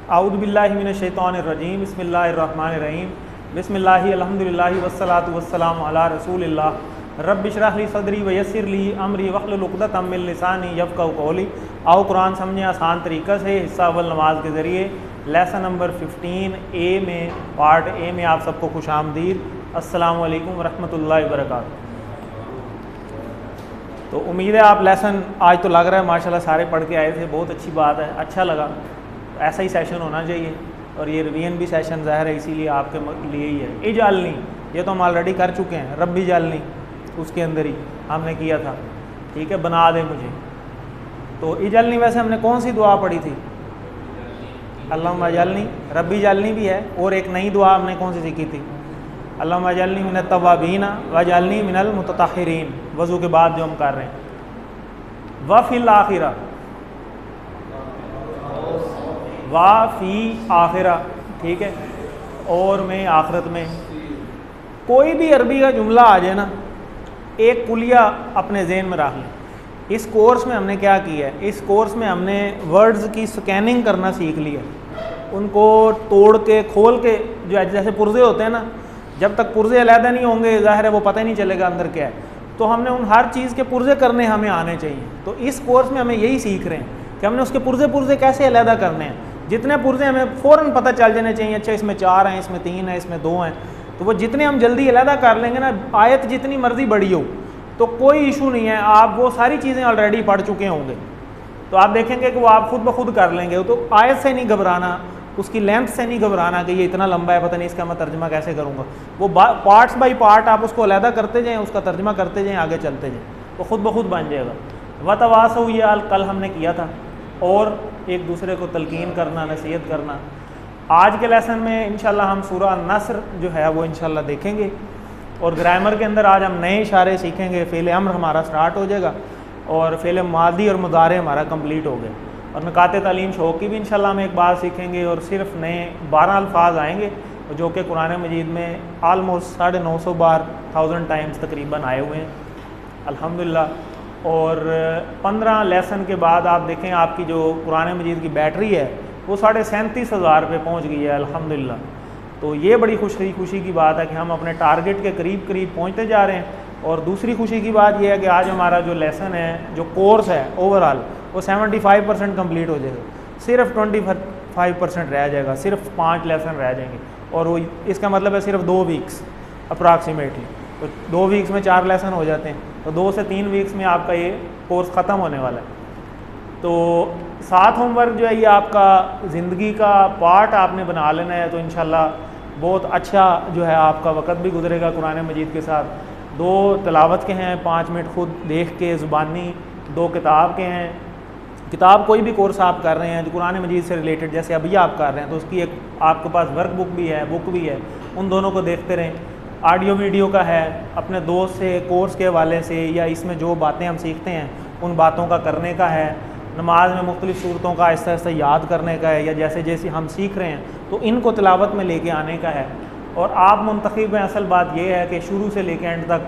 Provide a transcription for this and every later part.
आऊज़ु बिल्लाहि मिनश शैतानिर रजीम बिस्मिल्लाहिर रहमानिर रहीम बिस्मिल्लाहि अल्हम्दुलिल्लाहि वस्सलातु वस्सलामु अला रसूलिल्लाह रब्बि इश्रह ली सदरी व यस्सिर ली अमरी वहलुल उक़दतम मिन लिसानी यफ़क़हू क़ौली। आओ कुरान समझें आसान तरीक़े से। हिस्सा अव्वल नमाज के ज़रिए लेसन नंबर 15 ए में पार्ट ए में आप सबको खुश आमदीद। अस्सलामु अलैकुम वरहमतुल्लाहि वबरकातुहू। तो उम्मीद है आप लेसन आज तो लग रहा है माशाल्लाह सारे पढ़ के आए थे, बहुत अच्छी बात है, अच्छा लगा। ऐसा ही सेशन होना चाहिए और ये रिवीजन भी सेशन ज़ाहिर है इसीलिए आपके लिए ही है। इजालनी ये तो हम ऑलरेडी कर चुके हैं, रब्बी जालनी उसके अंदर ही हमने किया था, ठीक है, बना दे मुझे। तो इजालनी वैसे हमने कौन सी दुआ पढ़ी थी? अल्लाहुम्मा जालनी, रब्बी जालनी भी है और एक नई दुआ हमने कौन सी सीखी थी? अल्लाहुम्मा जालनी मिनत तव्वाबीन व जालनी मिनल मुतताहिरीन, वज़ू के बाद जो हम कर रहे हैं। व फिल आखिरा, वाफ़ी आखिरा, ठीक है, और में आखिरत में। कोई भी अरबी का जुमला आ जाए ना, एक कुलिया अपने जहन में रख लें। इस कोर्स में हमने क्या किया है, इस कोर्स में हमने वर्ड्स की स्कैनिंग करना सीख लिया, उनको तोड़ के खोल के, जो जैसे पुर्जे होते हैं ना, जब तक पुर्जे अलहदा नहीं होंगे ज़ाहिर है वो पता ही नहीं चलेगा अंदर क्या है। तो हमने उन हर चीज़ के पुर्जे करने हमें आने चाहिए। तो इस कोर्स में हमें यही सीख रहे हैं कि हमने उसके पुर्जे कैसे अलहदा करने हैं। जितने पुर्जे हमें फ़ौरन पता चल जाने चाहिए, अच्छा इसमें 4 हैं, इसमें 3 हैं, इसमें 2 हैं, तो वो जितने हम जल्दी अलहदा कर लेंगे ना, आयत जितनी मर्जी बड़ी हो तो कोई इशू नहीं है, आप वो सारी चीज़ें ऑलरेडी पढ़ चुके होंगे तो आप देखेंगे कि वो आप खुद ब खुद कर लेंगे। तो आयत से नहीं घबराना, उसकी लेंथ से नहीं घबराना कि ये इतना लंबा है, पता नहीं इसका मैं तर्जमा कैसे करूँगा। वो पार्ट्स बाई पार्ट आप उसको अलहदा करते जाएँ, उसका तर्जमा करते जाएँ, आगे चलते जाएँ, तो खुद ब खुद बन जाएगा। वतवासौ ये कल हमने किया था, और एक दूसरे को तलकीन करना, नसीहत करना। आज के लेसन में इंशाल्लाह हम सूरह नस्र जो है वो इंशाल्लाह देखेंगे, और ग्रामर के अंदर आज हम नए इशारे सीखेंगे। फ़ेल अम्र हमारा स्टार्ट हो जाएगा और फ़ेल मादी और मुदारे हमारा कंप्लीट हो गए, और निकात तालीम शौक़ की भी इंशाल्लाह हम एक बात सीखेंगे, और सिर्फ नए 12 अल्फाज आएंगे जो कि कुरान मजीद में आलमोस्ट 950 बार 1000 टाइम्स तकरीबन आए हुए हैं अल्हम्दुलिल्लाह। और 15 लेसन के बाद आप देखें आपकी जो कुरान मजीद की बैटरी है वो 37,500 पे पहुँच गई है अल्हम्दुलिल्लाह। तो ये बड़ी खुशी की बात है कि हम अपने टारगेट के करीब पहुँचते जा रहे हैं। और दूसरी खुशी की बात यह है कि आज हमारा जो लेसन है, जो कोर्स है ओवरऑल, वो 75% कम्प्लीट हो जाएगा, सिर्फ 25% रह जाएगा, सिर्फ 5 लेसन रह जाएंगे। और वो इसका मतलब है सिर्फ 2 वीक्स अप्रॉक्सीमेटली। तो 2 वीक्स में 4 लेसन हो जाते हैं, तो 2 से 3 वीक्स में आपका ये कोर्स ख़त्म होने वाला है। तो 7 होमवर्क जो है ये आपका ज़िंदगी का पार्ट आपने बना लेना है, तो इंशाल्लाह बहुत अच्छा जो है आपका वक़्त भी गुजरेगा कुरान मजीद के साथ। 2 तिलावत के हैं, 5 मिनट खुद देख के ज़ुबानी, 2 किताब के हैं। किताब कोई भी कोर्स आप कर रहे हैं जो कुरान मजीद से रिलेटेड, जैसे अभी आप कर रहे हैं, तो उसकी एक आपके पास वर्क बुक भी है, बुक भी है, उन दोनों को देखते रहें। ऑडियो वीडियो का है, अपने दोस्त से, कोर्स के हवाले से, या इसमें जो बातें हम सीखते हैं उन बातों का करने का है। नमाज में मुख्तलिफ़ सूरतों का आहिस्ता आहिस्ता याद करने का है, या जैसे जैसे हम सीख रहे हैं तो इनको तिलावत में लेके आने का है। और आप मुंतखब हैं, असल बात यह है कि शुरू से लेकर एंड तक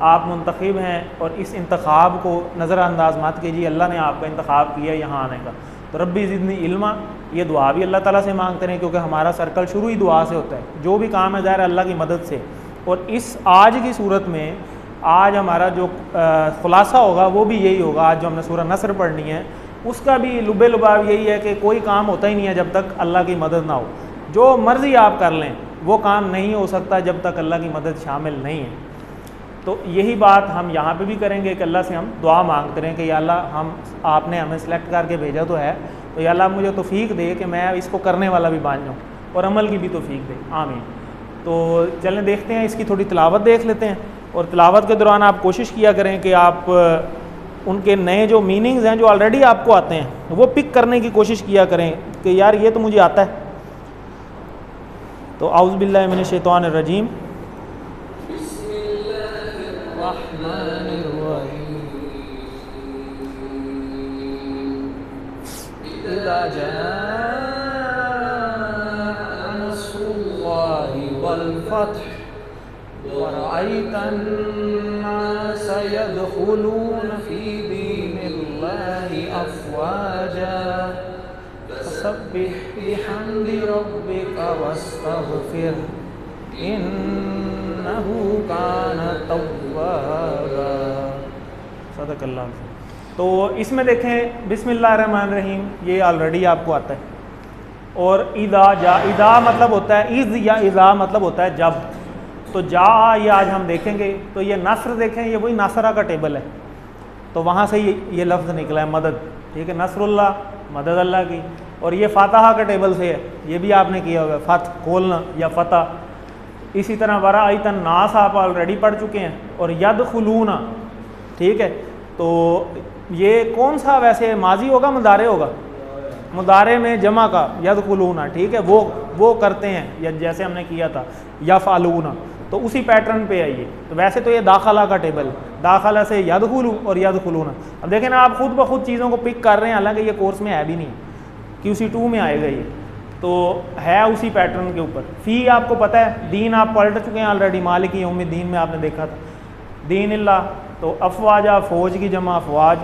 आप मुंतखब हैं, और इस इंतखाब को नज़रअंदाज मत कीजिए। अल्लाह ने आपका इंतखाब किया यहाँ आने का। तो रब्बी ज़िदनी इल्मा, ये दुआ भी अल्लाह ताला से मांगते रहें, क्योंकि हमारा सर्कल शुरू ही दुआ से होता है। जो भी काम है ज़ाहिर अल्लाह की मदद से। और इस आज की सूरत में आज हमारा जो खुलासा होगा वो भी यही होगा। आज जो हमने सूरह नस्र पढ़नी है उसका भी लुबे लुबाव यही है कि कोई काम होता ही नहीं है जब तक अल्लाह की मदद ना हो। जो मर्ज़ी आप कर लें वो काम नहीं हो सकता जब तक अल्लाह की मदद शामिल नहीं है। तो यही बात हम यहाँ पे भी करेंगे कि अल्लाह से हम दुआ मांगते रहें कि या अल्लाह आपने हमें सेलेक्ट करके भेजा तो है, तो या अल्लाह मुझे तौफीक दे कि मैं इसको करने वाला भी बन जाऊँ, और अमल की भी तौफीक दे, आमीन। तो चलें देखते हैं, इसकी थोड़ी तिलावत देख लेते हैं। और तिलावत के दौरान आप कोशिश किया करें कि आप उनके नए जो मीनिंग्स हैं जो ऑलरेडी आपको आते हैं वो पिक करने की कोशिश किया करें कि यार ये तो मुझे आता है। तो आऊज़ु बिल्लाहि मिनश शैतानिर रजीम, इज़ा जाअ नस्रुल्लाहि वल फ़त्ह वरअयतन नास यदखुलून फ़ी दीनिल्लाहि अफ़वाजा फसब्बिह बिहम्दि रब्बिका वस्तगफिर इन्नहु काना तव्वाबा। सदकल्लाह। तो इसमें देखें बिस्मिल्लाहिर्रहमानिर्रहीम, ये ऑलरेडी आपको आता है। और इदा मतलब होता है इज़, या इज़ा मतलब होता है जब। तो जा ये आज हम देखेंगे। तो ये नस्र देखें, ये वही नासरा का टेबल है, तो वहाँ से ये लफ्ज़ निकला है मदद, ठीक है। नसरुल्लाह, मदद अल्लाह की। और ये फातहा का टेबल से है, ये भी आपने किया होगा, फत खोलना या फ़तह। इसी तरह वराअयतन नास आप ऑलरेडी पढ़ चुके हैं। और यदखुलूना, ठीक है। तो ये कौन सा वैसे माजी होगा मुदारे होगा? मुदारे में जमा का यदखुलूना, ठीक है, वो करते हैं, या जैसे हमने किया था यफ़अलूना, तो उसी पैटर्न पे आइए। तो वैसे तो ये दाखला का टेबल, दाखला से यदखुलू और यदखुलूना। अब देखें ना, आप खुद ब खुद चीज़ों को पिक कर रहे हैं, हालांकि ये कोर्स में है भी नहीं, QC2 में आएगा ये, तो है उसी पैटर्न के ऊपर। फ़ी आपको पता है, दीन आप पलट चुके हैं ऑलरेडी, मालिक यौमिद्दीन में आपने देखा था, दीन अल्लाह। तो अफवाजा, फ़ौज की जमा अफवाज।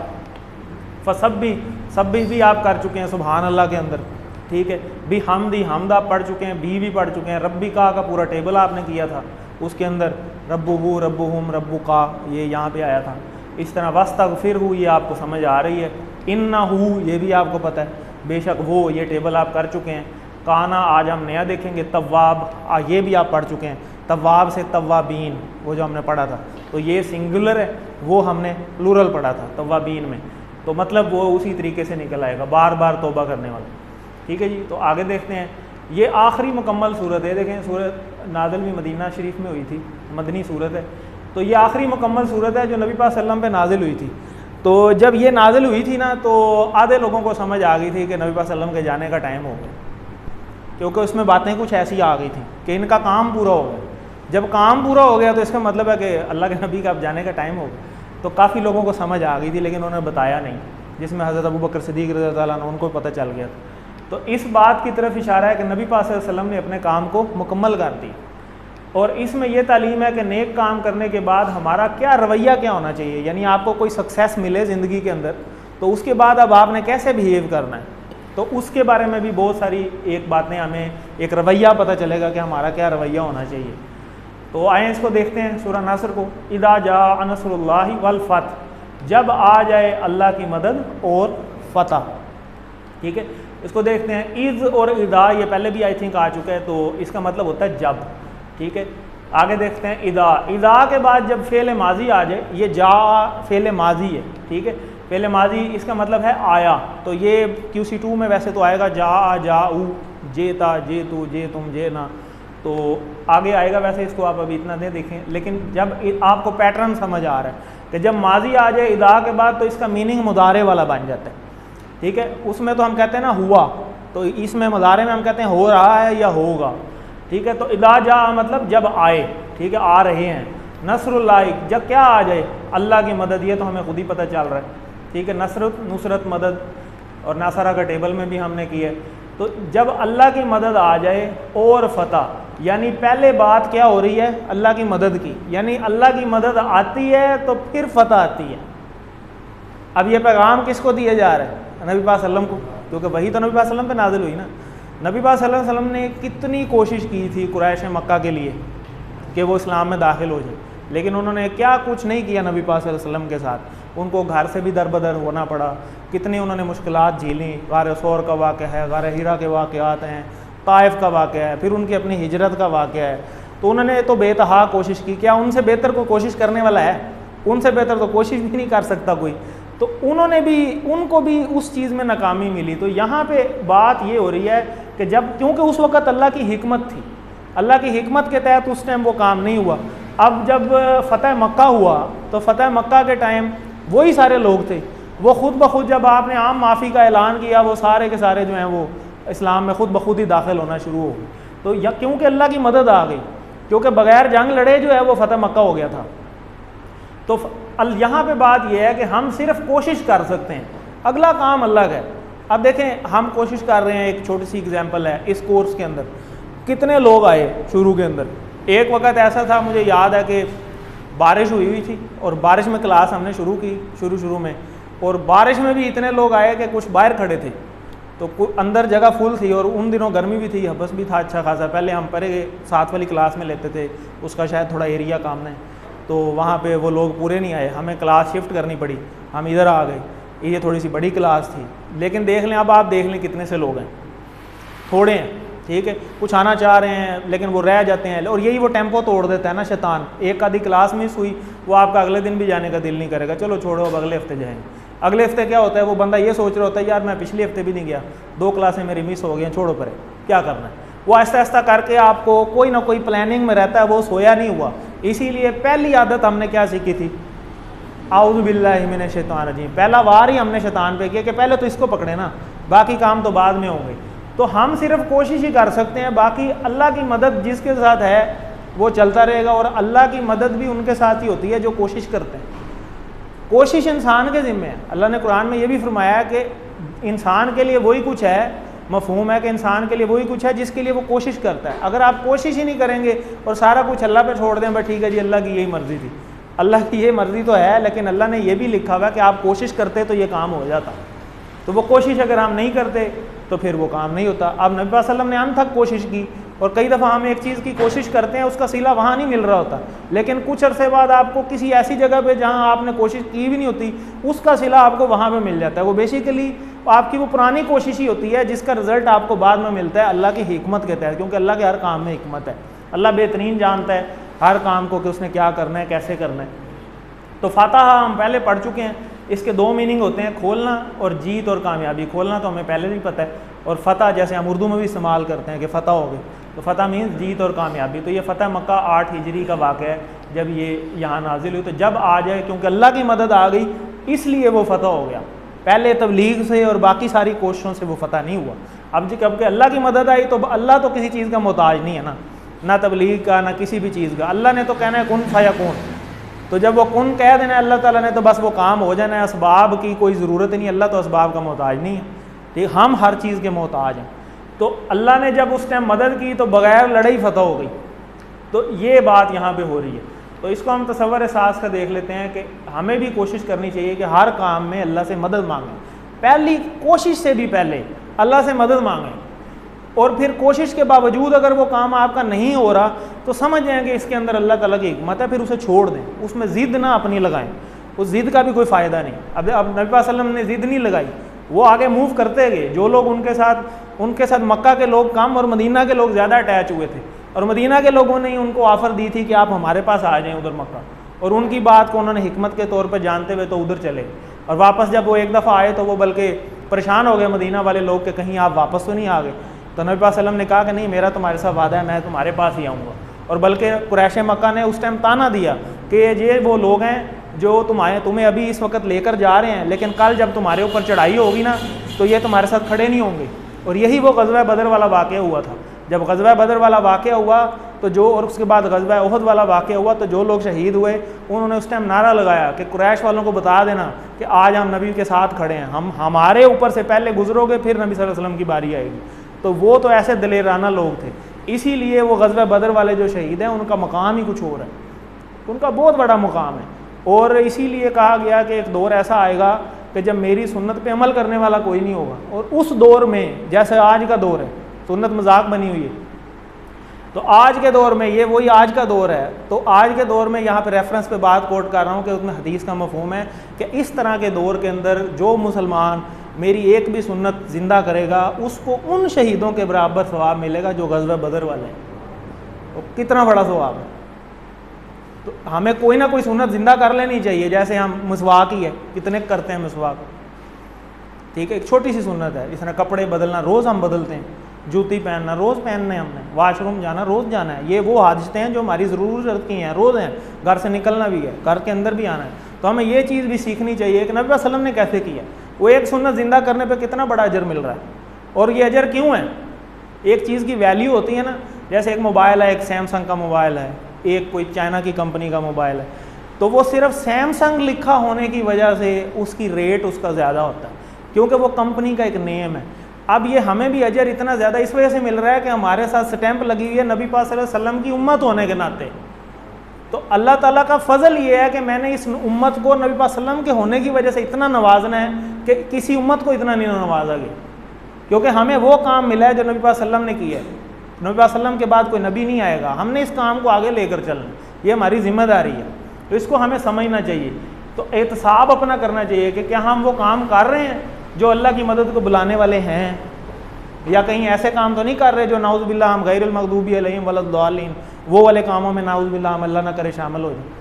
फसब्बी, सब्बी भी आप कर चुके हैं सुबहान अल्लाह के अंदर, ठीक है। भी हमदी, हमद आप पढ़ चुके हैं, भी पढ़ चुके हैं। रब्बी का पूरा टेबल आपने किया था, उसके अंदर रब्बुहु, रब्बुहुम, रब्बुका, ये यहाँ पे आया था। इस तरह वस्तगफिरहु, ये आपको समझ आ रही है। इन्नहु, ये भी आपको पता है, बेशक वो, ये टेबल आप कर चुके हैं। काना, आज हम नया देखेंगे। तव्वाब, ये भी आप पढ़ चुके हैं। तव्वाब से तव्वाबीन, वो जो हमने पढ़ा था, तो ये सिंगुलर है, वो हमने प्लूरल पढ़ा था तव्वाबीन में, तो मतलब वो उसी तरीके से निकल आएगा, बार बार तौबा करने वाला, ठीक है जी। तो आगे देखते हैं, ये आखिरी मुकम्मल सूरत है। देखें, सूरत नाज़िल भी मदीना शरीफ में हुई थी, मदनी सूरत है। तो ये आखिरी मुकम्मल सूरत है जो नबी पाक सल्लल्लाहु अलैहि वसल्लम पे नाज़िल हुई थी। तो जब ये नाज़िल हुई थी ना, तो आधे लोगों को समझ आ गई थी कि नबी पाक सल्लल्लाहु अलैहि वसल्लम के जाने का टाइम हो गया, क्योंकि उसमें बातें कुछ ऐसी आ गई थी कि इनका काम पूरा हो गया। जब काम पूरा हो गया तो इसका मतलब है कि अल्लाह के नबी का अब जाने का टाइम हो गया। तो काफ़ी लोगों को समझ आ गई थी, लेकिन उन्होंने बताया नहीं, जिसमें हज़रत अबू बकर सिद्दीक़ रज़ियल्लाहु ताला अन्हु, उनको पता चल गया था। तो इस बात की तरफ इशारा है कि नबी पाक सल्लल्लाहु अलैहि वसल्लम ने अपने काम को मुकम्मल कर दी। और इसमें यह तालीम है कि नेक काम करने के बाद हमारा क्या रवैया क्या होना चाहिए, यानी आपको कोई सक्सेस मिले ज़िंदगी के अंदर, तो उसके बाद अब आपने कैसे बिहेव करना है, तो उसके बारे में भी बहुत सारी एक बातें, हमें एक रवैया पता चलेगा कि हमारा क्या रवैया होना चाहिए। तो आए इसको देखते हैं, सूरह नस्र को। इदा जा नस्रुल्लाहि वल फतह, जब आ जाए अल्लाह की मदद और फतह, ठीक है। इसको देखते हैं, इज़ और इदा, ये पहले भी आई थिंक आ चुका है, तो इसका मतलब होता है जब, ठीक है। आगे देखते हैं, इदा, इदा के बाद जब फ़ेल माजी आ जाए, ये जा फ़ेल माजी है, ठीक है। फ़ेल माजी इसका मतलब है आया, तो ये QC2 में वैसे तो आएगा जा जाऊ, जेता, जे तू, जे तुम, जे ना, तो आगे आएगा। वैसे इसको आप अभी इतना दे देखें, लेकिन जब आपको पैटर्न समझ आ रहा है कि जब माजी आ जाए इदा के बाद, तो इसका मीनिंग मुदारे वाला बन जाता है, ठीक है। उसमें तो हम कहते हैं ना हुआ, तो इसमें मुदारे में हम कहते हैं हो रहा है या होगा, ठीक है। तो इदा जा मतलब जब आए, ठीक है, आ रहे हैं। नस्रुल्लाह, जब क्या आ जाए, अल्लाह की मदद, ये तो हमें खुद ही पता चल रहा है, ठीक है। नुसरत, मदद, और नासरा का टेबल में भी हमने किया। तो जब अल्लाह की मदद आ जाए और फतह, यानी पहले बात क्या हो रही है, अल्लाह की मदद की, यानी अल्लाह की मदद आती है तो फिर फतह आती है। अब ये पैगाम किसको दिया जा रहा है? नबी पाक सल्लम को, क्योंकि वही तो नबी पाक सल्लम पे नाजिल हुई ना। नबी पाक सल्लल्लाहु अलैहि वसल्लम ने कितनी कोशिश की थी कुरैश मक्का के लिए कि वो इस्लाम में दाखिल हो जाए, लेकिन उन्होंने क्या कुछ नहीं किया नबी पाक सल्लल्लाहु अलैहि वसल्लम के साथ। उनको घर से भी दरबदर होना पड़ा, कितनी उन्होंने मुश्किलात झेली। गार सौर का वाक़या है, गार हिरा के वाक़यात हैं, ताइफ का वाक़या है, फिर उनकी अपनी हिजरत का वाक़या है। तो उन्होंने तो बेतहा कोशिश की, क्या उनसे बेहतर कोई कोशिश करने वाला है? उनसे बेहतर तो कोशिश भी नहीं कर सकता कोई। तो उनको भी उस चीज़ में नाकामी मिली। तो यहाँ पे बात ये हो रही है कि जब, क्योंकि उस वक़्त अल्लाह की हिकमत थी, अल्लाह की हिकमत के तहत उस टाइम वो काम नहीं हुआ। अब जब फ़तह मक्का हुआ, तो फ़तह मक्का के टाइम वही सारे लोग थे, वो ख़ुद ब खुद, जब आपने आम माफ़ी का ऐलान किया, वो सारे के सारे जो हैं वो इस्लाम में ख़ुद ब खुद ही दाखिल होना शुरू हो गए। तो क्योंकि अल्लाह की मदद आ गई, क्योंकि बग़ैर जंग लड़े जो है वो फ़तह मक्का हो गया था। तो यहाँ पे बात यह है कि हम सिर्फ कोशिश कर सकते हैं, अगला काम अल्लाह का है। अब देखें, हम कोशिश कर रहे हैं, एक छोटी सी एग्जांपल है, इस कोर्स के अंदर कितने लोग आए शुरू के अंदर। एक वक्त ऐसा था, मुझे याद है कि बारिश हुई थी और बारिश में क्लास हमने शुरू की शुरू में, और बारिश में भी इतने लोग आए कि कुछ बाहर खड़े थे, तो अंदर जगह फुल थी और उन दिनों गर्मी भी थी, हबस भी था अच्छा खासा। पहले हम पहले 7 वाली क्लास में लेते थे, उसका शायद थोड़ा एरिया काम है, तो वहाँ पे वो लोग पूरे नहीं आए, हमें क्लास शिफ्ट करनी पड़ी, हम इधर आ गए। ये थोड़ी सी बड़ी क्लास थी, लेकिन देख लें अब आप देख लें कितने से लोग हैं, थोड़े हैं, ठीक है। कुछ आना चाह रहे हैं लेकिन वो रह जाते हैं, और यही वो टेम्पो तोड़ देता है ना शैतान। एक आधी क्लास मिस हुई, वो आपका अगले दिन भी जाने का दिल नहीं करेगा, चलो छोड़ो अब अगले हफ्ते जाएंगे। अगले हफ्ते क्या होता है, वो बंदा ये सोच रहा होता है यार मैं पिछले हफ्ते भी नहीं गया, 2 क्लासें मेरी मिस हो गई, छोड़ो परे क्या करना है। वो आहिस्ता आहिस्ता करके आपको कोई ना कोई प्लानिंग में रहता है, वो सोया नहीं हुआ। इसीलिए पहली आदत हमने क्या सीखी थी, आऊज़ु बिल्लाहि मिनश शैतानिर रजीम। पहला वार ही हमने शैतान पे किया कि पहले तो इसको पकड़े ना, बाकी काम तो बाद में होंगे। तो हम सिर्फ कोशिश ही कर सकते हैं, बाकी अल्लाह की मदद जिसके साथ है वो चलता रहेगा, और अल्लाह की मदद भी उनके साथ ही होती है जो कोशिश करते हैं। कोशिश इंसान के ज़िम्मे है। अल्लाह ने कुरान में ये भी फरमाया कि इंसान के लिए वही कुछ है, मफहूम है कि इंसान के लिए वही कुछ है जिसके लिए वो कोशिश करता है। अगर आप कोशिश ही नहीं करेंगे और सारा कुछ अल्लाह पे छोड़ दें, भाई ठीक है जी अल्लाह की यही मर्ज़ी थी, अल्लाह की ये मर्ज़ी तो है, लेकिन अल्लाह ने ये भी लिखा हुआ है कि आप कोशिश करते तो ये काम हो जाता। तो वो कोशिश अगर हम नहीं करते तो फिर वो काम नहीं होता। अब नबी सल्लल्लाहु अलैहि वसल्लम ने अनथक कोशिश की, और कई दफ़ा हम एक चीज़ की कोशिश करते हैं उसका सिला वहाँ नहीं मिल रहा होता, लेकिन कुछ अरसे बाद आपको किसी ऐसी जगह पे जहाँ आपने कोशिश की भी नहीं होती उसका सिला आपको वहाँ पे मिल जाता है। वो बेसिकली आपकी वो पुरानी कोशिश ही होती है जिसका रिज़ल्ट आपको बाद में मिलता है अल्लाह की हिकमत के तहत, क्योंकि अल्लाह के हर काम में हिकमत है। अल्लाह बेहतरीन जानता है हर काम को कि उसने क्या करना है, कैसे करना है। तो फातहा हम पहले पढ़ चुके हैं, इसके 2 मीनिंग होते हैं, खोलना और जीत और कामयाबी। खोलना तो हमें पहले भी पता है, और फ़तह जैसे हम उर्दू में भी इस्तेमाल करते हैं कि फ़तह हो गई, तो फ़तह मीन्स जीत और कामयाबी। तो ये फ़तह मक्का 8 हिजरी का वाक़या है जब ये यहाँ नाजिल हुई। तो जब आ जाए, क्योंकि अल्लाह की मदद आ गई इसलिए वो फ़तह हो गया, पहले तबलीग से और बाकी सारी कोशिशों से वो फ़तह नहीं हुआ। अब जब अल्लाह की मदद आई तो अल्लाह तो किसी चीज़ का मोहताज नहीं है ना तबलीग का ना किसी भी चीज़ का। अल्लाह ने तो कहना है कुन फयकून, तो जब वो कुन कह देना है अल्लाह ताला ने तो बस वो काम हो जाना है। असबाब की कोई ज़रूरत नहीं, अल्लाह तो असबाब का मोहताज नहीं है, ठीक। हम हर चीज़ के मोहताज हैं। तो अल्लाह ने जब उस टाइम मदद की तो बग़ैर लड़ाई फ़तह हो गई। तो ये बात यहाँ पे हो रही है। तो इसको हम तसव्वुर एहसास का देख लेते हैं कि हमें भी कोशिश करनी चाहिए कि हर काम में अल्लाह से मदद मांगें। पहली कोशिश से भी पहले अल्लाह से मदद मांगें, और फिर कोशिश के बावजूद अगर वो काम आपका नहीं हो रहा तो समझ जाएं कि इसके अंदर अल्लाह ताला की हिकमत है, फिर उसे छोड़ दें, उसमें ज़िद ना अपनी लगाएं, उस ज़िद का भी कोई फ़ायदा नहीं। अब नबी सल्लल्लाहु अलैहि वसल्लम ने ज़िद नहीं लगाई, वो आगे मूव करते गए। जो लोग उनके साथ मक्का के लोग कम और मदीना के लोग ज़्यादा अटैच हुए थे, और मदीना के लोगों ने उनको ऑफ़र दी थी कि आप हमारे पास आ जाएँ उधर मक्का, और उनकी बात को उन्होंने हिकमत के तौर पर जानते हुए तो उधर चले। और वापस जब वो एक दफ़ा आए तो वो बल्कि परेशान हो गए मदीना वाले लोग कि कहीं आप वापस तो नहीं आ गए। तो नबी सल्लल्लाहु अलैहि वसल्लम ने कहा कि नहीं, मेरा तुम्हारे साथ वादा है, मैं तुम्हारे पास ही आऊँगा। और बल्कि कुरैश मक्का ने उस टाइम ताना दिया कि ये वो लोग हैं जो तुम्हें अभी इस वक्त लेकर जा रहे हैं, लेकिन कल जब तुम्हारे ऊपर चढ़ाई होगी ना तो ये तुम्हारे साथ खड़े नहीं होंगे। और यही वो ग़ज़वा बदर वाला वाक़या हुआ था। जब ग़ज़वा बदर वाला वाक़या हुआ तो जो, और उसके बाद ग़ज़वा उहद वाला वाक़या हुआ, तो जो लोग शहीद हुए उन्होंने उस टाइम नारा लगाया कि कुरैश वालों को बता देना कि आज हम नबी के साथ खड़े हैं, हमारे ऊपर से पहले गुजरोगे फिर नबी सल्लल्लाहु अलैहि वसल्लम की बारी आएगी। तो वो तो ऐसे दलेराना लोग थे, इसीलिए वो ग़ज़वा बदर वाले जो शहीद हैं उनका मकाम ही कुछ और है, उनका बहुत बड़ा मकाम है। और इसीलिए कहा गया कि एक दौर ऐसा आएगा कि जब मेरी सुन्नत पे अमल करने वाला कोई नहीं होगा। और उस दौर में, जैसे आज का दौर है, सुन्नत मजाक बनी हुई है, तो आज के दौर में ये वही आज का दौर है। तो आज के दौर में यहाँ पे रेफरेंस पे बात कोट कर रहा हूँ कि उसमें हदीस का मफहूम है कि इस तरह के दौर के अंदर जो मुसलमान मेरी एक भी सुन्नत ज़िंदा करेगा उसको उन शहीदों के बराबर सवाब मिलेगा जो ग़ज़वा बदर वाले हैं। तो कितना बड़ा सवाब है। तो हमें कोई ना कोई सुन्नत ज़िंदा कर लेनी चाहिए। जैसे हम मिसवाक ही है, कितने करते हैं मिसवाक, ठीक है, एक छोटी सी सुन्नत है। जिस तरह कपड़े बदलना रोज़ हम बदलते हैं, जूती पहनना रोज़ पहनने हैं हमने, वाशरूम जाना रोज़ जाना है, ये वो हादसे हैं जो हमारी ज़रूरत की हैं, रोज़ हैं। घर से निकलना भी है, घर के अंदर भी आना है। तो हमें ये चीज़ भी सीखनी चाहिए कि नबी सल्लल्लाहु अलैहि वसल्लम ने कैसे किया। वो एक सुन्नत ज़िंदा करने पे कितना बड़ा अजर मिल रहा है। और ये अजर क्यों है? एक चीज़ की वैल्यू होती है ना, जैसे एक मोबाइल है, एक सैमसंग का मोबाइल है, एक कोई चाइना की कंपनी का मोबाइल है, तो वो सिर्फ सैमसंग लिखा होने की वजह से उसकी रेट उसका ज़्यादा होता है, क्योंकि वो कंपनी का एक नेम है। अब ये हमें भी अजर इतना ज़्यादा इस वजह से मिल रहा है कि हमारे साथ स्टैंप लगी हुई है नबी पाक सल्लल्लाहु अलैहि वसल्लम की उम्मत होने के नाते। तो अल्लाह ताला का फ़ज़ल ये है कि मैंने इस उम्मत को नबी पाक सल्लल्लाहु अलैहि वसल्लम के होने की वजह से इतना नवाजना है कि किसी उम्मत को इतना नहीं नवाजा गया। क्योंकि हमें वो काम मिला है जो नबी पाक सल्लम ने किया है। नबी पाक सल्लम के बाद कोई नबी नहीं आएगा, हमने इस काम को आगे लेकर चलना, ये हमारी जिम्मेदारी है। तो इसको हमें समझना चाहिए। तो एहतसाब अपना करना चाहिए कि क्या हम वो काम कर रहे हैं जो अल्लाह की मदद को बुलाने वाले हैं, या कहीं ऐसे काम तो नहीं कर रहे जो नाउज़ बिल्लाह हम गैरुल मग़दूबी अलैहिम वलद्दालिन, वो वाले कामों में नाउज़ बिल्लाह हम अल्लाह ना करे शामिल हो जाए।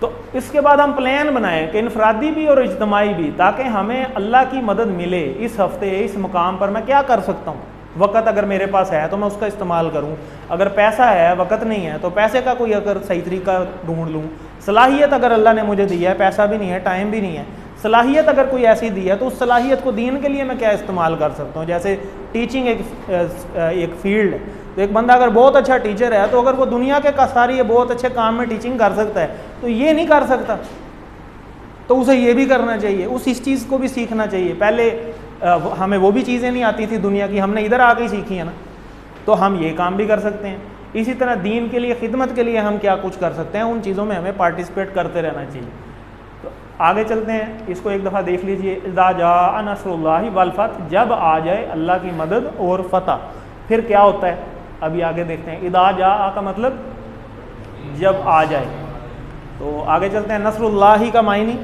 तो इसके बाद हम प्लान बनाएं कि इनफरादी भी और इज्तमाई भी, ताकि हमें अल्लाह की मदद मिले। इस हफ्ते इस मुकाम पर मैं क्या कर सकता हूँ, वक़्त अगर मेरे पास है तो मैं उसका इस्तेमाल करूँ, अगर पैसा है वक़्त नहीं है तो पैसे का कोई अगर सही तरीका ढूंढ लूँ, सलाहियत अगर अल्लाह ने मुझे दी है, पैसा भी नहीं है टाइम भी नहीं है, सलाहियत अगर कोई ऐसी दी है तो उस सलाहियत को दीन के लिए मैं क्या इस्तेमाल कर सकता हूँ। जैसे टीचिंग एक फील्ड है, तो एक बंदा अगर बहुत अच्छा टीचर है तो अगर वो दुनिया के सारी बहुत अच्छे काम में टीचिंग कर सकता है तो ये नहीं कर सकता, तो उसे ये भी करना चाहिए, उस इस चीज़ को भी सीखना चाहिए। पहले हमें वो भी चीज़ें नहीं आती थी दुनिया की, हमने इधर आके ही सीखी है ना, तो हम ये काम भी कर सकते हैं। इसी तरह दीन के लिए खिदमत के लिए हम क्या कुछ कर सकते हैं, उन चीज़ों में हमें पार्टिसिपेट करते रहना चाहिए। तो आगे चलते हैं, इसको एक दफ़ा देख लीजिए। इज़ा जाअ नस्रुल्लाहि वल फतह, जब आ जाए अल्लाह की मदद और फतह, फिर क्या होता है अभी आगे देखते हैं। इज़ा जाअ का मतलब जब आ जाए। तो आगे चलते हैं। नस्रुल्लाहि का मायनी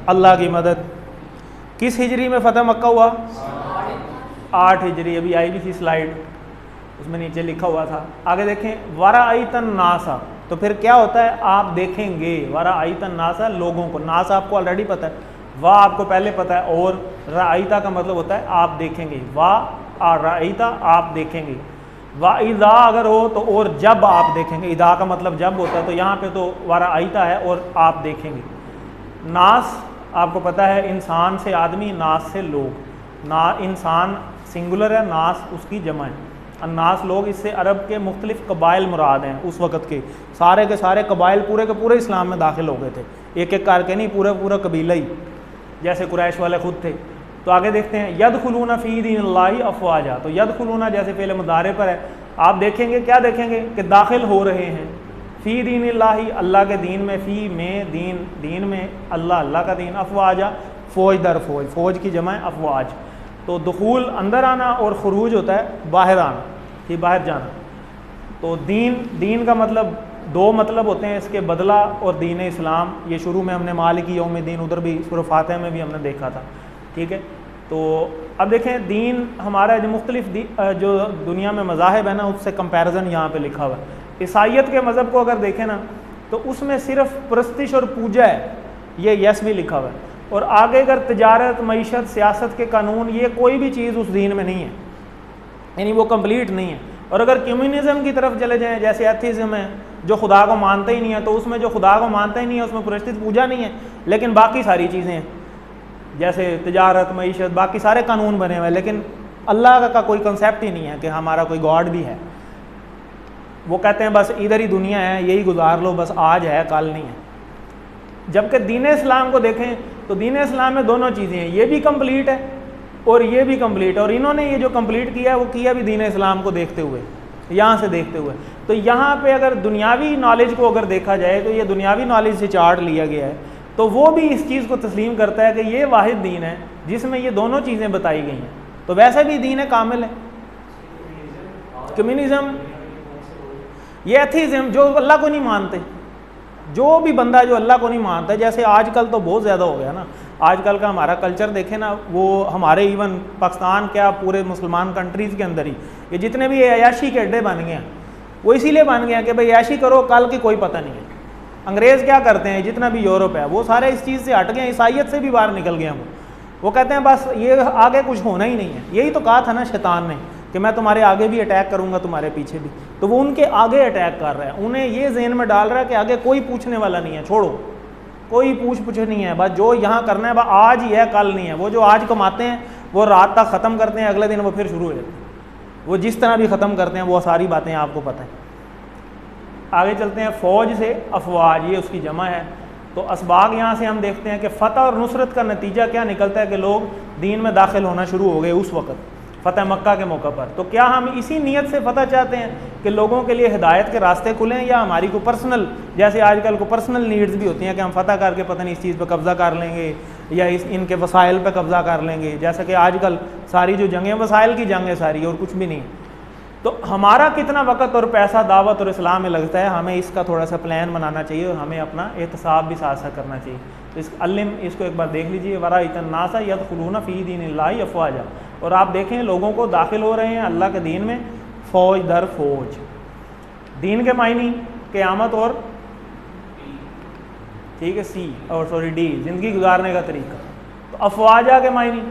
अल्लाह की मदद। किस हिजरी में फ़तह मक्का हुआ? 8 हिजरी। अभी आई भी थी स्लाइड, उसमें नीचे लिखा हुआ था। आगे देखें, वराअइतन नासा, तो फिर क्या होता है, आप देखेंगे। वराअइतन नासा, लोगों को। नास आपको ऑलरेडी पता है, वाह आपको पहले पता है, और राइता का मतलब होता है आप देखेंगे। वाह आ राइता, आप देखेंगे। वाह इज़ा अगर हो तो और जब आप देखेंगे। इज़ा का मतलब जब होता है, तो यहाँ पे तो वराअइता है और आप देखेंगे। नास आपको पता है, इंसान से आदमी, नास से लोग। ना इंसान सिंगुलर है, नास उसकी जमा है। अन्नास लोग, इससे अरब के मुख्तलिफ कबाइल मुराद हैं। उस वक़्त के सारे कबाइल पूरे के पूरे इस्लाम में दाखिल हो गए थे, एक एक करके नहीं, पूरा कबीला ही, जैसे कुरैश वाले ख़ुद थे। तो आगे देखते हैं, यदखुलूना फ़ी दीनिल्लाहि अफ़वाजा। तो यदखुलूना जैसे फ़ेल मुदारे पर है, आप देखेंगे, क्या देखेंगे कि दाखिल हो रहे हैं। फ़ी दीनिल्लाहि, अल्लाह के दीन में, फ़ी में दीन में, अल्लाह का दीन, अफ़वाजा फ़ौज दर फ़ौज, फ़ौज की जमा है अफ़वाज। तो दुखूल अंदर आना और खुरूज होता है बाहर आना, कि बाहर जाना। तो दीन का मतलब दो मतलब होते हैं इसके, बदला और दीन इस्लाम। ये शुरू में हमने मालिकी यौमिद्दीन, उधर भी सूरह फातिहा में भी हमने देखा था, ठीक है। तो अब देखें, दीन हमारा जो मुख्तलिफ जो दुनिया में मज़ाहिब है ना, उससे कंपैरिजन यहाँ पे लिखा हुआ है। ईसाइयत के मज़हब को अगर देखें ना, तो उसमें सिर्फ परस्तिश और पूजा है, ये यस भी लिखा हुआ है। और आगे अगर तिजारत, मईशत, सियासत के कानून, ये कोई भी चीज़ उस दीन में नहीं है, यानी वो कंप्लीट नहीं है। और अगर कम्युनिज़म की तरफ चले जाएं, जैसे एथीज़म है, जो खुदा को मानते ही नहीं है, तो उसमें जो खुदा को मानते ही नहीं है उसमें पुरस्तित पूजा नहीं है, लेकिन बाकी सारी चीज़ें हैं, जैसे तिजारत, मईशत, बाकी सारे कानून बने हुए हैं, लेकिन अल्लाह का कोई कंसेप्ट ही नहीं है कि हमारा कोई गॉड भी है। वो कहते हैं बस इधर ही दुनिया है, यही गुजार लो, बस आज है कल नहीं है। जबकि दीन इस्लाम को देखें तो दीन इस्लाम में दोनों चीज़ें हैं, ये भी कंप्लीट है और ये भी कंप्लीट है। और इन्होंने ये जो कंप्लीट किया है वो किया भी दीन इस्लाम को देखते हुए, यहाँ से देखते हुए। तो यहाँ पे अगर दुनियावी नॉलेज को अगर देखा जाए तो ये दुनियावी नॉलेज से चार्ट लिया गया है, तो वो भी इस चीज़ को तस्लीम करता है कि ये वाहिद दीन है जिसमें ये दोनों चीज़ें बताई गई हैं। तो वैसे भी दीन है कामिल है। कम्युनिज़म, ये एथीज़म, जो अल्लाह को नहीं मानते, जो भी बंदा जो अल्लाह को नहीं मानता, जैसे आजकल तो बहुत ज़्यादा हो गया ना, आजकल का हमारा कल्चर देखें ना, वो हमारे इवन पाकिस्तान क्या पूरे मुसलमान कंट्रीज़ के अंदर ही ये जितने भी अयाशी के अड्डे बन गए हैं, वो इसीलिए बन गए हैं कि भाई अयाशी करो, कल की कोई पता नहीं है। अंग्रेज़ क्या करते हैं, जितना भी यूरोप है वो सारे इस चीज़ से हट गए, ईसाइयत से भी बाहर निकल गए हैं। वो कहते हैं बस ये आगे कुछ होना ही नहीं है। यही तो कहा था ना शैतान ने कि मैं तुम्हारे आगे भी अटैक करूंगा, तुम्हारे पीछे भी। तो वो उनके आगे अटैक कर रहा है, उन्हें ये ज़हन में डाल रहा है कि आगे कोई पूछने वाला नहीं है, छोड़ो, कोई पूछ नहीं है, बस जो यहाँ करना है बस आज ही है, कल नहीं है। वो जो आज कमाते हैं वो रात तक ख़त्म करते हैं, अगले दिन वो फिर शुरू हो जाते हैं। वो जिस तरह भी ख़त्म करते हैं वो सारी बातें आपको पता है। आगे चलते हैं, फ़ौज से अफवाज, ये उसकी जमा है। तो असबाग यहाँ से हम देखते हैं कि फ़तह और नुसरत का नतीजा क्या निकलता है कि लोग दीन में दाखिल होना शुरू हो गए उस वक़्त फ़तह मक्का के मौके पर। तो क्या हम इसी नीयत से फ़तह चाहते हैं कि लोगों के लिए हिदायत के रास्ते खुलें, या हमारी को पर्सनल, जैसे आजकल को पर्सनल नीड्स भी होती हैं कि हम फ़तह करके पता नहीं इस चीज़ पर कब्ज़ा कर लेंगे, या इनके वसाइल पे कब्ज़ा कर लेंगे, जैसा कि आजकल सारी जो जंगें वसाइल की जंग है सारी, और कुछ भी नहीं। तो हमारा कितना वक्त और पैसा दावत और इस्लाम में लगता है, हमें इसका थोड़ा सा प्लान बनाना चाहिए और हमें अपना एहतसाब भी साथ साथ करना चाहिए। तो इस अल्लिम इसको एक बार देख लीजिए, वरा इतनासा यदखुलूना फ़ी दीनिल्लाहि अफ़वाजा, और आप देखें लोगों को दाखिल हो रहे हैं अल्लाह के दीन में फ़ौज दर फ़ौज। दीन के मायनी क़यामत और ठीक है सी और सॉरी डी ज़िंदगी गुजारने का तरीका। तो अफ़वाजा के मायनी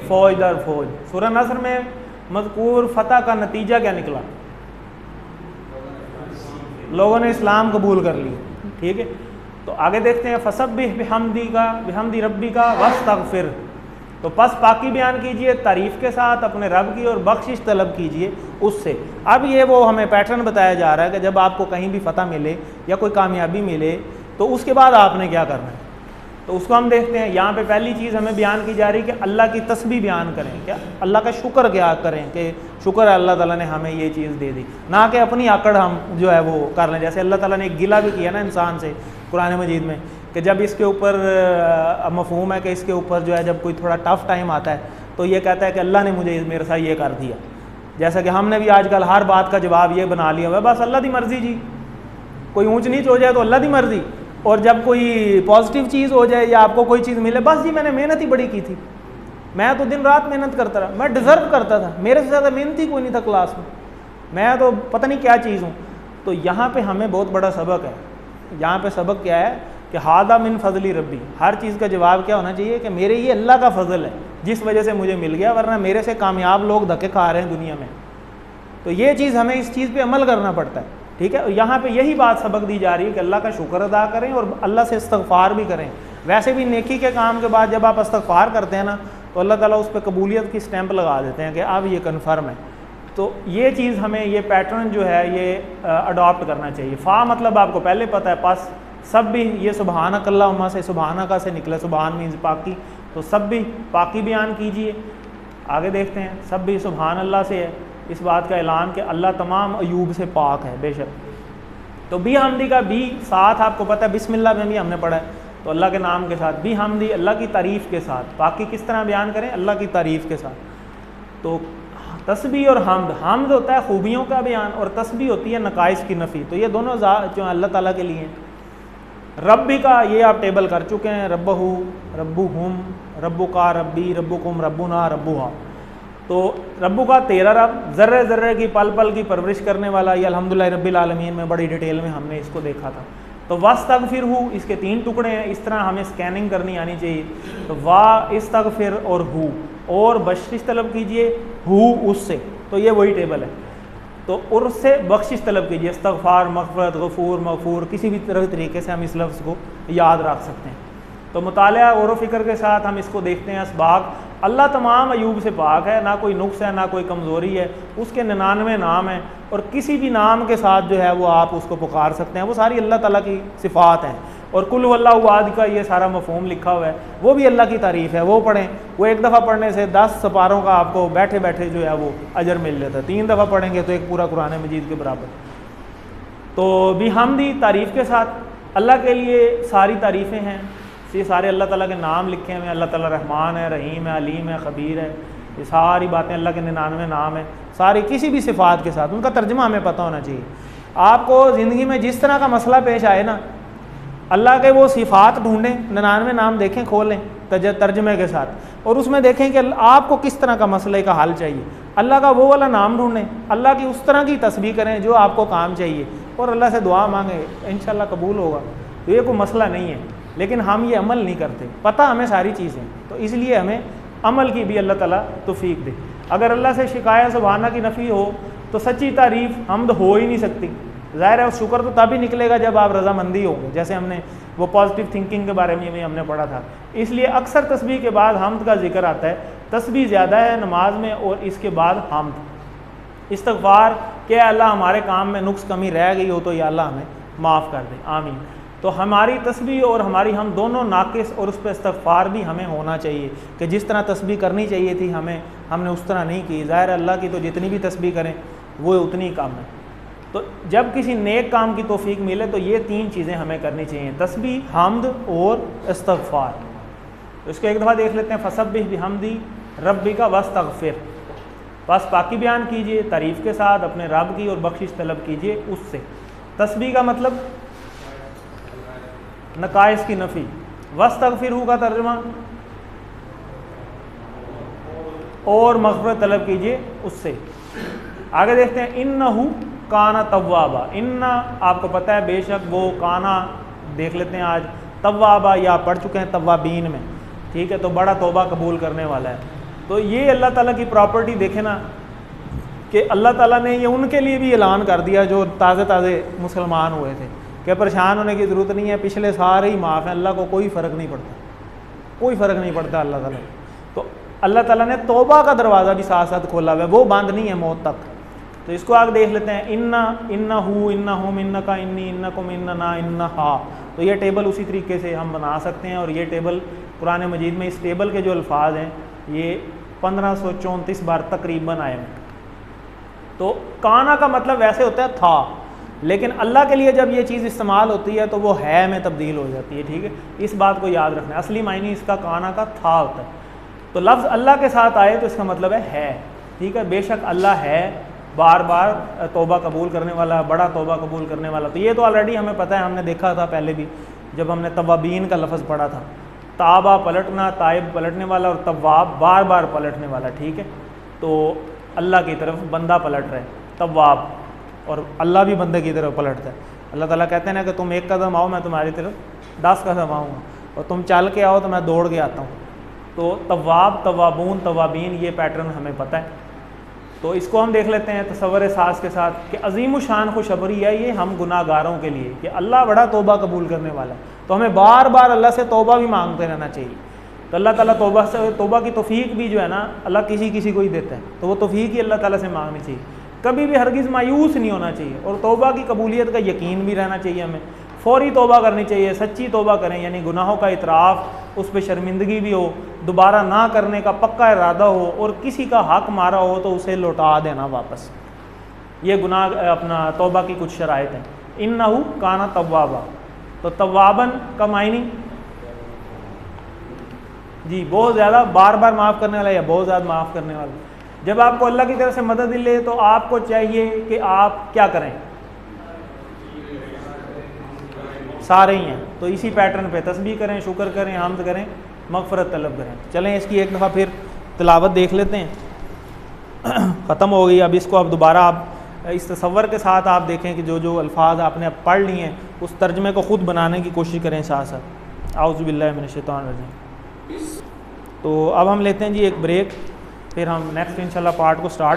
फ़ौज दर फ़ौज। सूरह नस्र में मज़कूर फ़तह का नतीजा क्या निकला? लोगों ने इस्लाम कबूल कर लिया। ठीक है, तो आगे देखते हैं फसब्बिह बिहम्दी रब्बी का वस्तगफिर। तो पस पाकी बयान कीजिए तारीफ़ के साथ अपने रब की और बख्शिश तलब कीजिए उससे। अब ये वो हमें पैटर्न बताया जा रहा है कि जब आपको कहीं भी फ़तह मिले या कोई कामयाबी मिले तो उसके बाद आपने क्या करना है। तो उसको हम देखते हैं। यहाँ पे पहली चीज़ हमें बयान की जा रही है कि अल्लाह की तस्बीह बयान करें, क्या अल्लाह का शुक्र क्या करें कि शुक्र है अल्लाह ताला ने हमें ये चीज़ दे दी, ना कि अपनी आकड़ हम जो है वो कर लें। जैसे अल्लाह ताला ने एक गिला भी किया ना इंसान से कुरान मजीद में कि जब इसके ऊपर मफ़हूम है कि इसके ऊपर जो है जब कोई थोड़ा टफ़ टाइम आता है तो ये कहता है कि अल्लाह ने मुझे मेरे साथ ये कर दिया। जैसा कि हमने भी आजकल हर बात का जवाब ये बना लिया हुआ है, बस अल्लाह की मर्ज़ी जी, कोई ऊँच नीच हो जाए तो अल्लाह की मर्ज़ी, और जब कोई पॉजिटिव चीज़ हो जाए या आपको कोई चीज़ मिले बस जी मैंने मेहनत ही बड़ी की थी, मैं तो दिन रात मेहनत करता रहा, मैं डिज़र्व करता था, मेरे से ज़्यादा मेहनत ही कोई नहीं था क्लास में, मैं तो पता नहीं क्या चीज़ हूँ। तो यहाँ पे हमें बहुत बड़ा सबक है। यहाँ पे सबक क्या है कि हादा मिन फजली रब्बी, हर चीज़ का जवाब क्या होना चाहिए कि मेरे ये अल्लाह का फजल है जिस वजह से मुझे मिल गया, वरना मेरे से कामयाब लोग धक्के खा रहे हैं दुनिया में। तो ये चीज़ हमें इस चीज़ पे अमल करना पड़ता है। ठीक है, यहाँ पे यही बात सबक दी जा रही है कि अल्लाह का शुक्र अदा करें और अल्लाह से इस्तग़फ़ार भी करें। वैसे भी नेकी के काम के बाद जब आप इस्तग़फ़ार करते हैं ना तो अल्लाह ताला उस पर कबूलियत की स्टैंप लगा देते हैं कि अब ये कन्फर्म है। तो ये चीज़ हमें ये पैटर्न जो है ये अडॉप्ट करना चाहिए। फ़ा मतलब आपको पहले पता है, पास सब भी ये सुबहानक अल्लाहुम्मा से सुबहानका से निकला, सुबहान मीन्स पाकी, तो सब भी पाकी बयान कीजिए। आगे देखते हैं, सब भी सुबहान अल्लाह से है, इस बात का ऐलान कि अल्लाह तमाम अयूब से पाक है बेशक। तो बी हमदी का बी साथ आपको पता है बिस्मिल्लाह में भी हमने पढ़ा है, तो अल्लाह के नाम के साथ बी हमदी अल्लाह की तारीफ़ के साथ। बाकी किस तरह बयान करें? अल्लाह की तारीफ़ के साथ। तो तस्बीह और हमद होता है खूबियों का बयान और तस्बीह होती है नकाइस की नफ़ी। तो ये दोनों जो अल्लाह ताला के लिए हैं। रब्बी का ये आप टेबल कर चुके हैं, रब्बहू रब्बुहुम रब्बुका रब्बी रब्बुकुम रब्बुना रब्बुहा। तो रब्बु का तेरा रब, ज़र्रे ज़र्रे की पल पल की परवरिश करने वाला, ये अल्हम्दुलिल्लाह रब्बिल आलमीन में बड़ी डिटेल में हमने इसको देखा था। तो वस्तगफिर हु, इसके 3 टुकड़े हैं, इस तरह हमें स्कैनिंग करनी आनी चाहिए। तो वा इस्तगफिर और हु, और बख्शिश तलब कीजिए हु उससे, तो ये वही टेबल है। तो उससे बख्शिश तलब कीजिए, इस्तगफार मग़फ़िरत गफ़ूर मग़फ़ूर, किसी भी तरीके से हम इस लफ्ज़ को याद रख सकते हैं। तो मुतालिया गौर व फ़िक्र के साथ हम इसको देखते हैं। असबाग, अल्लाह तमाम अयूब से पाक है, ना कोई नुक्स है ना कोई कमज़ोरी है, उसके 99 नाम हैं और किसी भी नाम के साथ जो है वो आप उसको पुकार सकते हैं, वो सारी अल्लाह ताला की सिफ़ात हैं। और कुल हुवल्लाहु अहद का ये सारा मफ़हूम लिखा हुआ है, वो भी अल्लाह की तारीफ़ है, वो पढ़ें। वो एक दफ़ा पढ़ने से 10 सपारों का आपको बैठे बैठे जो है वो अजर मिल जाता है, 3 दफ़ा पढ़ेंगे तो एक पूरा कुरान मजीद के बराबर। तो बिहम्दी तारीफ़ के साथ अल्लाह के लिए सारी तारीफ़ें हैं, ये सारे अल्लाह ताला के नाम लिखे हुए हैं। अल्लाह ताला रहमान है, रहीम है, अलीम है, ख़बीर है, ये सारी बातें अल्लाह के 99 नाम है, सारी किसी भी सिफ़ात के साथ। उनका तर्जुमा हमें पता होना चाहिए। आपको ज़िंदगी में जिस तरह का मसला पेश आए ना, अल्लाह के वो सिफ़ात ढूंढें, 99 नाम देखें, खोलें तर्जमे के साथ, और उसमें देखें कि आपको किस तरह का मसले का हल चाहिए। अल्लाह का वो वाला नाम ढूंढें, अल्लाह की उस तरह की तस्बीह करें जो आपको काम चाहिए, और अल्लाह से दुआ मांगें, इंशाअल्लाह कबूल होगा। तो ये कोई मसला नहीं है, लेकिन हम ये अमल नहीं करते। पता हमें सारी चीज़ें, तो इसलिए हमें अमल की भी अल्लाह ताला तौफीक दे। अगर अल्लाह से शिकायत सुबहाना की नफ़ी हो तो सच्ची तारीफ़ हमद हो ही नहीं सकती। ज़ाहिर है शुक्र तो तभी निकलेगा जब आप रज़ामंदी होंगे, जैसे हमने वो पॉजिटिव थिंकिंग के बारे में भी हमने पढ़ा था। इसलिए अक्सर तस्बीह के बाद हमद का जिक्र आता है, तस्बीह ज़्यादा है नमाज में, और इसके बाद हमद। इस्तग़फ़ार कि अल्लाह हमारे काम में नुक्स कमी रह गई हो तो या अल्लाह हमें माफ़ कर दे, आमीन। तो हमारी तस्बीह और हमारी हम दोनों नाक़िस, और उस पर इस्तग़फ़ार भी हमें होना चाहिए कि जिस तरह तस्बीह करनी चाहिए थी हमने उस तरह नहीं की। ज़ाहिर अल्लाह की तो जितनी भी तस्बीह करें वो उतनी कम है। तो जब किसी नेक काम की तौफीक मिले तो ये 3 चीज़ें हमें करनी चाहिए, तस्बीह, हम्द और इस्तग़फ़ार। तो इसको एक दफ़ा देख लेते हैं। फसब्बिह बिहम्दी रब्बिका वस्तगफिर, बस पाकी बयान कीजिए तारीफ़ के साथ अपने रब की और बख्शिश तलब कीजिए उससे। तस्बीह का मतलब नकाइस की नफ़ी, वस्तगफिरहू का तर्जुमा और मग़फ़िरत तलब कीजिए उससे। आगे देखते हैं, इन्नहू काना तव्वाबा। इन्ना आपको पता है बेशक वो, काना देख लेते हैं आज, तव्वाबा या पढ़ चुके हैं तव्वाबीन में, ठीक है, तो बड़ा तौबा कबूल करने वाला है। तो ये अल्लाह ताला की प्रॉपर्टी देखे ना कि अल्लाह ताला ने ये उनके लिए भी ऐलान कर दिया जो ताज़े मुसलमान हुए थे कि परेशान होने की ज़रूरत नहीं है, पिछले सारे ही माफ़ हैं, अल्लाह को कोई फ़र्क नहीं पड़ता, कोई फ़र्क नहीं पड़ता अल्लाह ताला। तो अल्लाह ताला ने तौबा का दरवाज़ा भी साथ साथ खोला हुआ है, वो बंद नहीं है मौत तक। तो इसको आगे देख लेते हैं, इन्ना इन्ना हु इन्ना हुम इन्ना का इन्नी इन्ना कुम इन्ना ना इन्ना हा। तो ये टेबल उसी तरीके से हम बना सकते हैं, और ये टेबल कुरान मजीद में इस टेबल के जो अल्फाज हैं ये 1534 बार तकरीबन आए हैं। तो काना का मतलब वैसे होता है था, लेकिन अल्लाह के लिए जब ये चीज़ इस्तेमाल होती है तो वो है में तब्दील हो जाती है, ठीक है, इस बात को याद रखना है। असली मायने इसका काना का था होता है। तो लफ्ज़ अल्लाह के साथ आए तो इसका मतलब है, ठीक है, बेशक अल्लाह है, बार बार तौबा कबूल करने वाला, बड़ा तौबा कबूल करने वाला। तो ये तो ऑलरेडी हमें पता है, हमने देखा था पहले भी जब हमने तव्वाबीन का लफ्ज़ पढ़ा था। ताबा पलटना, ताइब पलटने वाला, और तव्वाब बार बार पलटने वाला, ठीक है। तो अल्लाह की तरफ बंदा पलट रहा है, तव्वाब, और अल्लाह भी बंदे की तरफ पलटता है। अल्लाह ताला कहते हैं ना कि तुम एक कदम आओ मैं तुम्हारी तरफ 10 कदम आऊँगा, और तुम चल के आओ तो मैं दौड़ के आता हूँ। तो तव्वाब, तव्वाबून, तव्वाबीन, ये पैटर्न हमें पता है। तो इसको हम देख लेते हैं तसव्वुर सास के साथ कि अजीम शान खुशखबरी है ये हम गुनाहगारों के लिए कि अल्लाह बड़ा तौबा कबूल करने वाला है। तो हमें बार बार अल्लाह से तौबा भी मांगते रहना चाहिए। तो अल्लाह ताला तौबा की तौफीक भी जो है ना अल्लाह किसी को ही देता है, तो वो तौफीक ही अल्लाह ताला से मांगनी चाहिए। कभी भी हरगिज़ मायूस नहीं होना चाहिए, और तौबा की कबूलियत का यकीन भी रहना चाहिए। हमें फ़ौरी तौबा करनी चाहिए, सच्ची तौबा करें, यानी गुनाहों का इतराफ़, उस पर शर्मिंदगी भी हो, दोबारा ना करने का पक्का इरादा हो, और किसी का हक मारा हो तो उसे लौटा देना वापस। ये गुनाह अपना तौबा की कुछ शराइत हैं। इन्नहु काना तव्वाबा, तो तव्वाबन का मायनी जी बहुत ज़्यादा बार बार माफ़ करने वाला या बहुत ज़्यादा माफ़ करने वाला। जब आपको अल्लाह की तरफ से मदद मिले तो आपको चाहिए कि आप क्या करें, सारे ही हैं, तो इसी पैटर्न पे तस्बीह करें, शुक्र करें, हम्द करें, मग़फ़िरत तलब करें। चलें इसकी एक दफ़ा फिर तिलावत देख लेते हैं। ख़त्म हो गई। अब इसको अब दोबारा आप इस तसव्वुर के साथ आप देखें कि जो जो अल्फाज आपने अब पढ़ लिए हैं उस तर्जमे को ख़ुद बनाने की कोशिश करें साथ साथ। आऊज़ु बिल्लाहि मिनश शैतानिर रजीम। तो अब हम लेते हैं जी एक ब्रेक, फिर हम नेक्स्ट इंशाल्लाह पार्ट को स्टार्ट